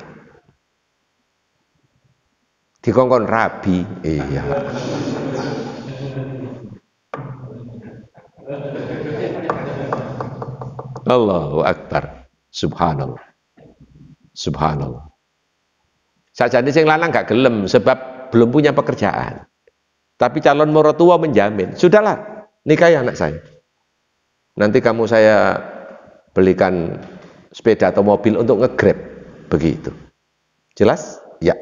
Dikongkon rabi, iya. Allahu Akbar. Subhanallah. Subhanallah. Sajane sing lanang gak gelem sebab belum punya pekerjaan. Tapi calon mertua menjamin, sudahlah, nikahi anak saya. Nanti kamu saya belikan sepeda atau mobil untuk nge-grab, begitu. Jelas? Ya.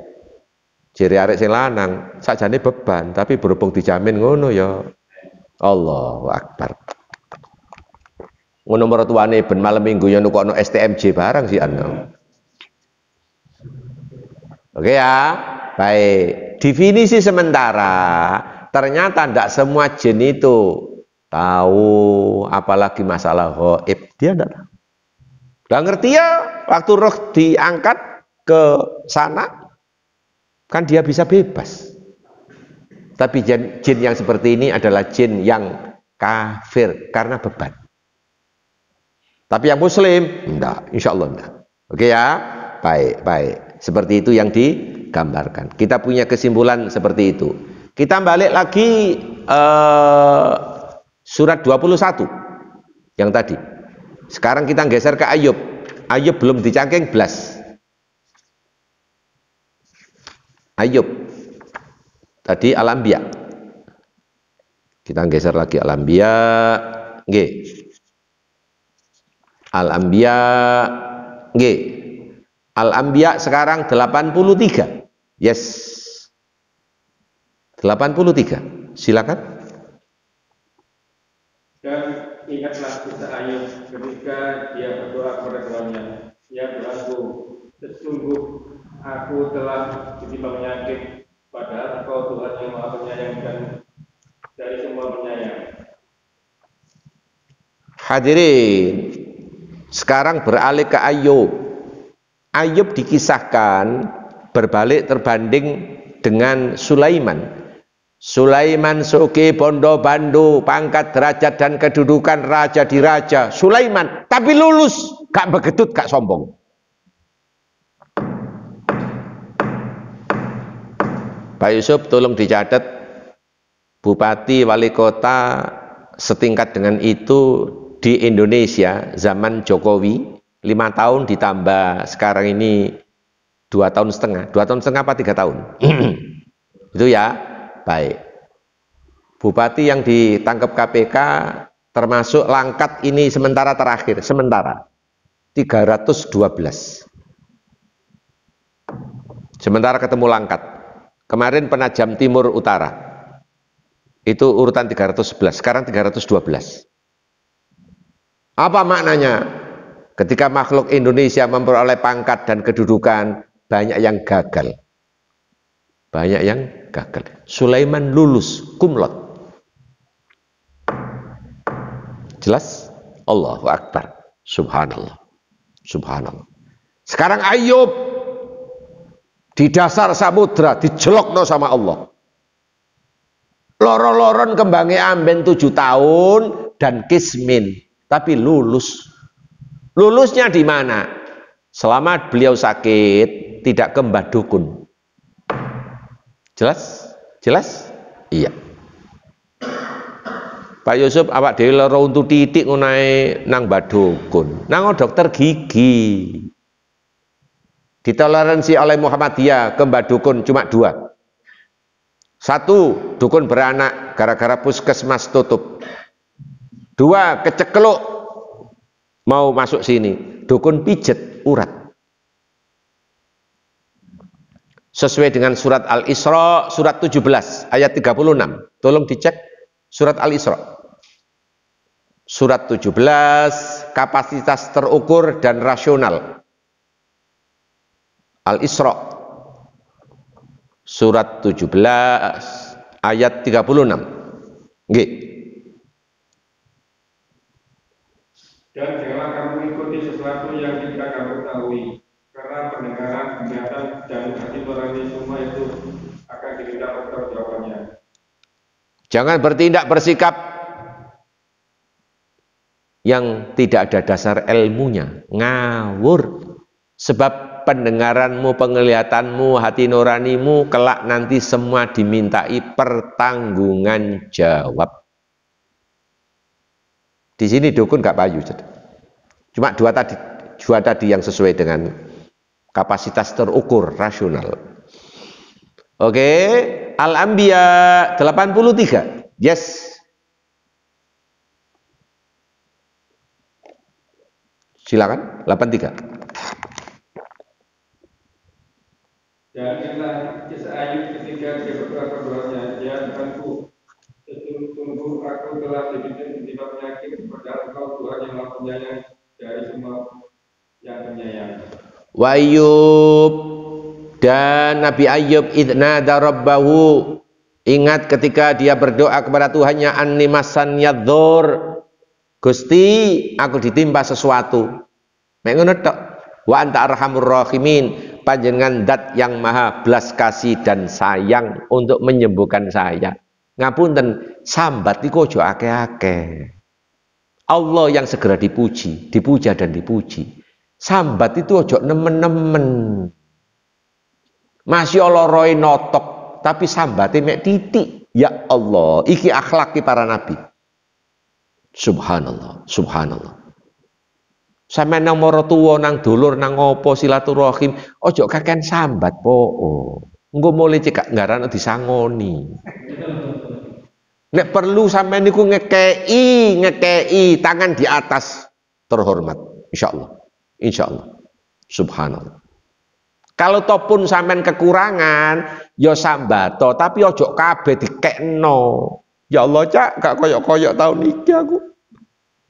Jere arek sing lanang sakjane beban, tapi berhubung dijamin ngono ya. Allahu Akbar. Ngono mertuane ben malam minggu ya nukokno STMJ barang sih ana. Oke ya. Baik. Definisi sementara, ternyata tidak semua jin itu tahu, apalagi masalah gaib. Dia tidak tahu. Udah ngerti ya, waktu roh diangkat ke sana, kan dia bisa bebas. Tapi jin yang seperti ini adalah jin yang kafir karena beban. Tapi yang muslim, enggak, insya Allah enggak. Oke ya, baik, baik. Seperti itu yang digambarkan. Kita punya kesimpulan seperti itu. Kita balik lagi surat 21 yang tadi. Sekarang kita geser ke Ayub. Ayub belum dicangking belas. Ayub tadi Al-Anbiya. Kita geser lagi Al-Anbiya. Nggih. Al-Anbiya. Nggih. Al-Anbiya sekarang 83. Yes. 83. Silakan. Dan ingatlah kisah Ayub ketika dia berdoa kepada Tuhannya, ya Tuhanku, sesungguh aku telah ditimpa penyakit, padahal Engkau Tuhan yang Maha Penyayang dan dari semua penyayang. Hadirin, sekarang beralih ke Ayub. Ayub dikisahkan berbalik terbanding dengan Sulaiman. Sulaiman Suki Bondo Bandu, pangkat derajat dan kedudukan raja di raja. Sulaiman, tapi lulus, gak begedut, gak sombong. Pak Yusuf tolong dicatat, bupati wali kota setingkat dengan itu di Indonesia zaman Jokowi 5 tahun ditambah sekarang ini 2 tahun setengah. 2 tahun setengah apa 3 tahun? Itu ya, baik. Bupati yang ditangkap KPK termasuk Langkat ini sementara terakhir, sementara 312. Sementara ketemu Langkat. Kemarin Penajam Timur Utara. Itu urutan 311, sekarang 312. Apa maknanya? Ketika makhluk Indonesia memperoleh pangkat dan kedudukan, banyak yang gagal. Banyak yang gagal. Sulaiman lulus, kumlot. Jelas? Allahu Akbar. Subhanallah. Subhanallah. Sekarang Ayub di dasar samudra dijelokno sama Allah. Loro-loron kembangnya amben 7 tahun dan kismin, tapi lulus. Lulusnya di mana? Selama beliau sakit tidak ke mbah dukun. Jelas? Jelas? Iya. Pak Yusuf awak dhewe lara untu titik ngonae nang mbah dukun. Nang dokter gigi. Ditoleransi oleh Muhammadiyah ke mbah dukun cuma 2. 1, dukun beranak gara-gara puskesmas tutup. 2, kecekeluk mau masuk sini, dukun pijet urat. Sesuai dengan surat Al-Isra surat 17 ayat 36. Tolong dicek surat Al-Isra. Surat 17 kapasitas terukur dan rasional. Al-Isra surat 17 ayat 36. Nggih. Dan janganlah kamu ikuti sesuatu yang tidak kamu ketahui, karena pendengaran, penglihatan, dan hati nurani semua itu akan diminta pertanggungjawabannya. Jangan bertindak bersikap yang tidak ada dasar ilmunya, ngawur. Sebab pendengaranmu, penglihatanmu, hati nuranimu kelak nanti semua dimintai pertanggungan jawab. Di sini dukun gak payu. Cuma dua tadi yang sesuai dengan kapasitas terukur rasional. Oke, Al-Anbiya 83. Yes. Silakan 83. Dan inilah kisah Ayub ketika dia berkata kepadanya, ya Tuhanku, sungguh aku telah dibikin menimpa penyakit, padahal Engkau Tuhan yang Maha Penyayang dari semua yang penyayang. Wa Ayyub, dan Nabi Ayyub idnada rabbahu, ingat ketika dia berdoa kepada Tuhannya, anni masan yadzur, Gusti aku ditimpa sesuatu. Nek ngono tok. Wa anta arhamur rahimin, panjenengan zat yang maha belas kasih dan sayang untuk menyembuhkan saya. Ngapunten, sambat iku aja akeh-akeh. Allah yang segera dipuji, dipuja dan dipuji. Sambat itu ojo nemen-nemen. Masya Allah roy notok, tapi sambatnya mek titik. Ya Allah, iki akhlaki para nabi. Subhanallah, subhanallah. Sampe nang maratuwa nang dulur nang apa silaturahim, ojo kakean sambat po. Engko mulai cekak ngaran disangoni. Nek perlu sampean niku ngekei tangan di atas terhormat, insyaallah. Insyaallah. Subhanallah. Kalau topun sampean kekurangan, ya sambato, tapi ojo kabeh dikekno. Ya Allah, Cak, gak koyok-koyok tahun iki aku.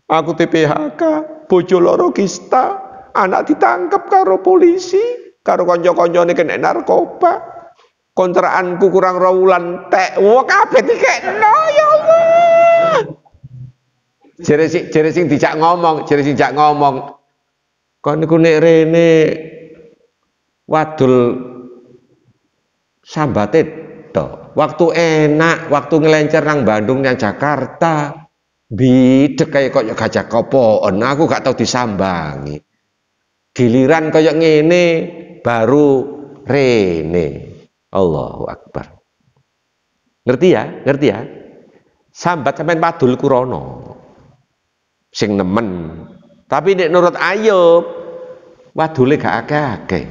Aku TPHK, bojo loro kista, anak ditangkap karo polisi, karo kanca-kancane kena narkoba. Kontrakanku kurang rawulan tek. Wah, kabeh dikekno ya Allah. Jere sing dijak ngomong, kon niku nek rene wadul sambate tok. Waktu enak, waktu ngelencer nang Bandung nang Jakarta, bidek kayak kok gajah kopoon, aku gak tau disambangi. Giliran kayak ngene baru rene. Allahu Akbar. Ngerti ya? Ngerti ya? Sambat sampean padul kurono. Sing nemen. Tapi nek nurut Ayub, wadule gak akeh-akeh.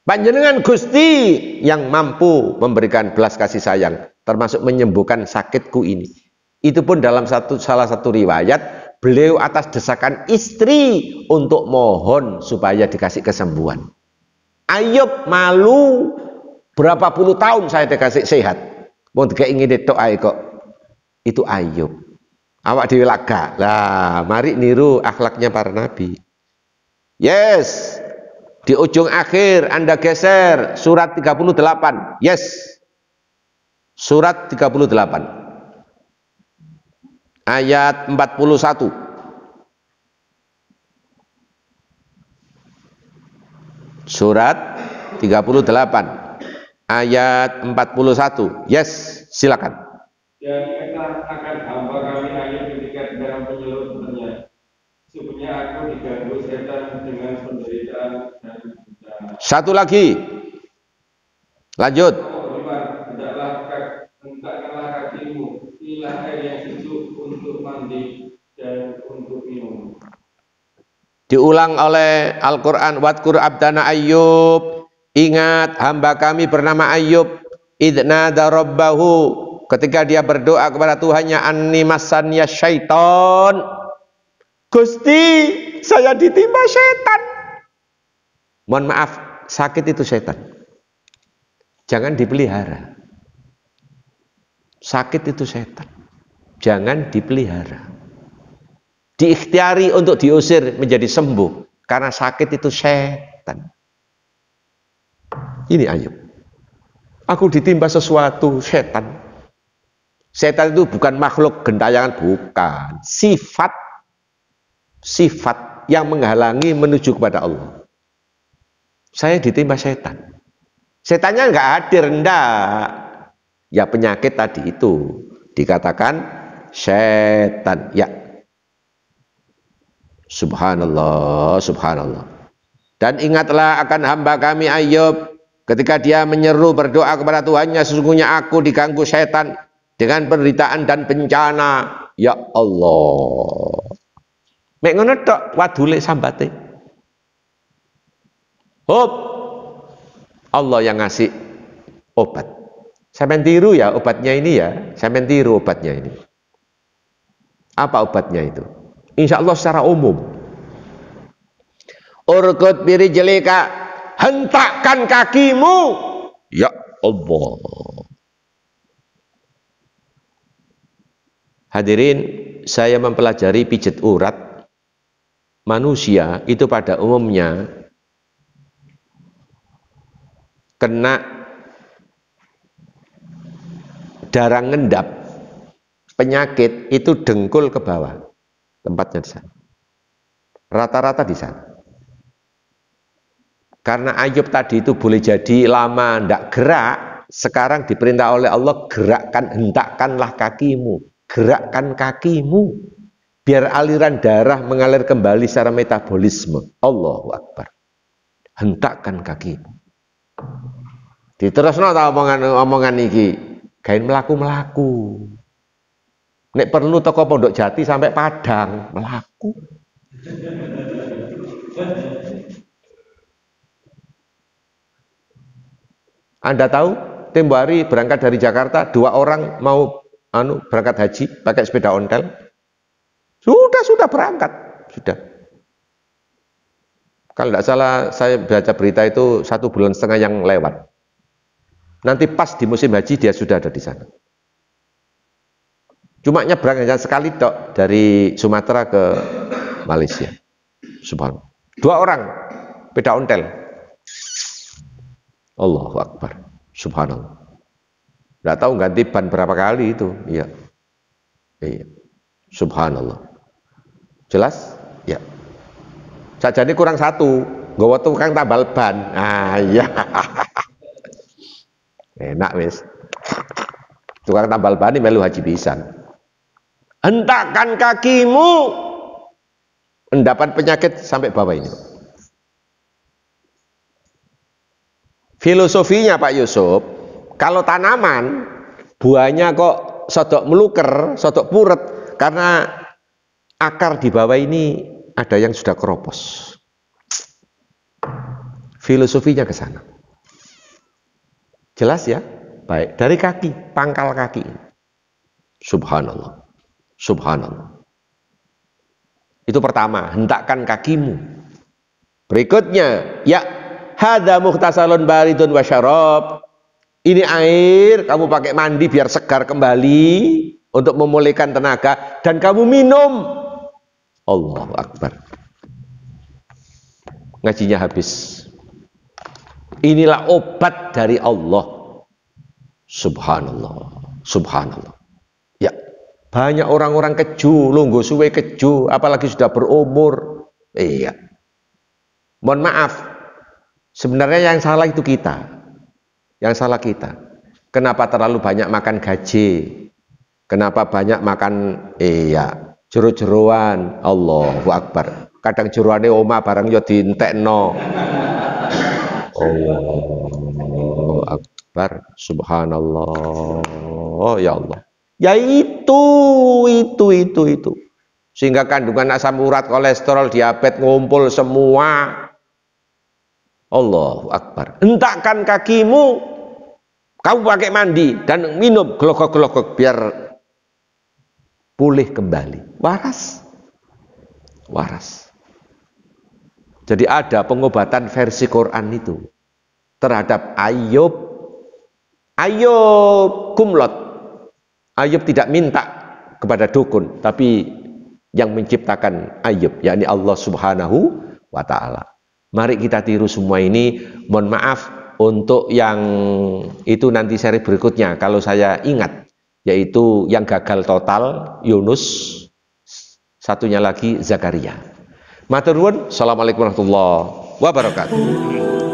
Panjenengan Gusti yang mampu memberikan belas kasih sayang, termasuk menyembuhkan sakitku ini. Itu pun dalam salah satu riwayat, beliau atas desakan istri untuk mohon supaya dikasih kesembuhan. Ayub malu, berapa puluh tahun saya dikasih sehat. Mau ingin doa kok. Itu Ayub. Awak dhewe laga. Lah, mari niru akhlaknya para nabi. Yes. Di ujung akhir Anda geser surat 38. Yes. Surat 38. Ayat 41. Surat 38. Ayat 41. Yes, silakan. Dan akan hamba kami Ayub ketika di dalam penyeluruhannya. Sesungguhnya aku diganggu setan dengan penderitaan dan bencana. Satu lagi. Lanjut. Hendaklah kakimu, inilah air yang sejuk untuk mandi dan untuk minum. Diulang oleh Al-Quran. Wadkur abdana Ayyub. Ingat hamba kami bernama Ayyub. Idnada rabbahu. Ketika dia berdoa kepada Tuhannya, anni massaniya syaiton. Gusti, saya ditimpa setan. Mohon maaf, sakit itu setan. Jangan dipelihara. Sakit itu setan. Jangan dipelihara. Diikhtiari untuk diusir menjadi sembuh. Karena sakit itu setan. Ini Ayub. Aku ditimpa sesuatu, setan. Setan itu bukan makhluk gentayangan, bukan. Sifat yang menghalangi menuju kepada Allah. Saya ditimpa setan. Setannya enggak hadir, enggak. Ya penyakit tadi itu dikatakan setan. Ya. Subhanallah, subhanallah. Dan ingatlah akan hamba kami Ayub ketika dia menyeru berdoa kepada Tuhannya, sesungguhnya aku diganggu setan dengan penderitaan dan bencana. Ya Allah. Mek ngono tok wadule sambate. Hop. Allah yang ngasih obat. Sampeyan tiru ya obatnya ini ya. Sampeyan tiru obatnya ini. Apa obatnya itu? Insya Allah secara umum. Urkut birijlika, hentakkan kakimu. Ya Allah. Hadirin, saya mempelajari pijat urat manusia itu pada umumnya kena darah ngendap, penyakit itu dengkul ke bawah, tempatnya di sana. Rata-rata di sana. Karena Ayub tadi itu boleh jadi lama ndak gerak, sekarang diperintah oleh Allah, gerakkan, hentakkanlah kakimu. Gerakkan kakimu biar aliran darah mengalir kembali secara metabolisme. Allahu Akbar. Hentakkan kakimu. Diterusno ta omongan iki, gain melaku. Nek perlu toko Pondok Jati sampai Padang melaku. Anda tahu tempo hari berangkat dari Jakarta 2 orang mau berangkat haji pakai sepeda ontel, sudah berangkat, sudah. Kalau tidak salah saya baca berita itu 1,5 bulan yang lewat. Nanti pas di musim haji dia sudah ada di sana. Cuma nyebrang hanya sekali tok dari Sumatera ke Malaysia. Subhanallah. 2 orang sepeda ontel. Allahu Akbar. Subhanallah. Nggak tahu ganti ban berapa kali itu. Iya. Iya. Subhanallah. Jelas? Ya. Sajane kurang 1. Nggawa tukang tambal ban. Ah iya. Enak wis. Tukang tambal ban melu haji pisan. Hentakkan kakimu endapan penyakit sampai bawah ini. Filosofinya Pak Yusuf, kalau tanaman buahnya kok sodok meluker, sodok puret, karena akar di bawah ini ada yang sudah keropos. Filosofinya ke sana. Jelas ya? Baik, dari kaki, pangkal kaki. Subhanallah. Subhanallah. Itu pertama, hentakkan kakimu. Berikutnya, ya hadza mukhtasalun baridun wa syarab. Ini air, kamu pakai mandi biar segar kembali untuk memulihkan tenaga dan kamu minum. Allahu Akbar. Ngajinya habis. Inilah obat dari Allah. Subhanallah. Subhanallah. Ya, banyak orang-orang keju, lungguh suwe keju, apalagi sudah berumur. Iya. Mohon maaf. Sebenarnya yang salah itu kita. Yang salah kita. Kenapa terlalu banyak makan gaji? Kenapa banyak makan jero-jeroan? Allahu Akbar. Kadang jeroane oma barang yo dientekno. Allahu Akbar. Subhanallah. Ya Allah. Ya itu. Sehingga kandungan asam urat, kolesterol, diabetes ngumpul semua. Allahu Akbar. Hentakkan kakimu, kamu pakai mandi dan minum glogok-glogok biar pulih kembali. Waras. Jadi ada pengobatan versi Quran itu terhadap Ayub kumlot. Ayub tidak minta kepada dukun, tapi yang menciptakan Ayub, yakni Allah Subhanahu wa Ta'ala. Mari kita tiru semua ini. Mohon maaf untuk yang itu nanti seri berikutnya kalau saya ingat, yaitu yang gagal total Yunus, satunya lagi Zakaria. Matur nuwun. Assalamualaikum warahmatullahi wabarakatuh.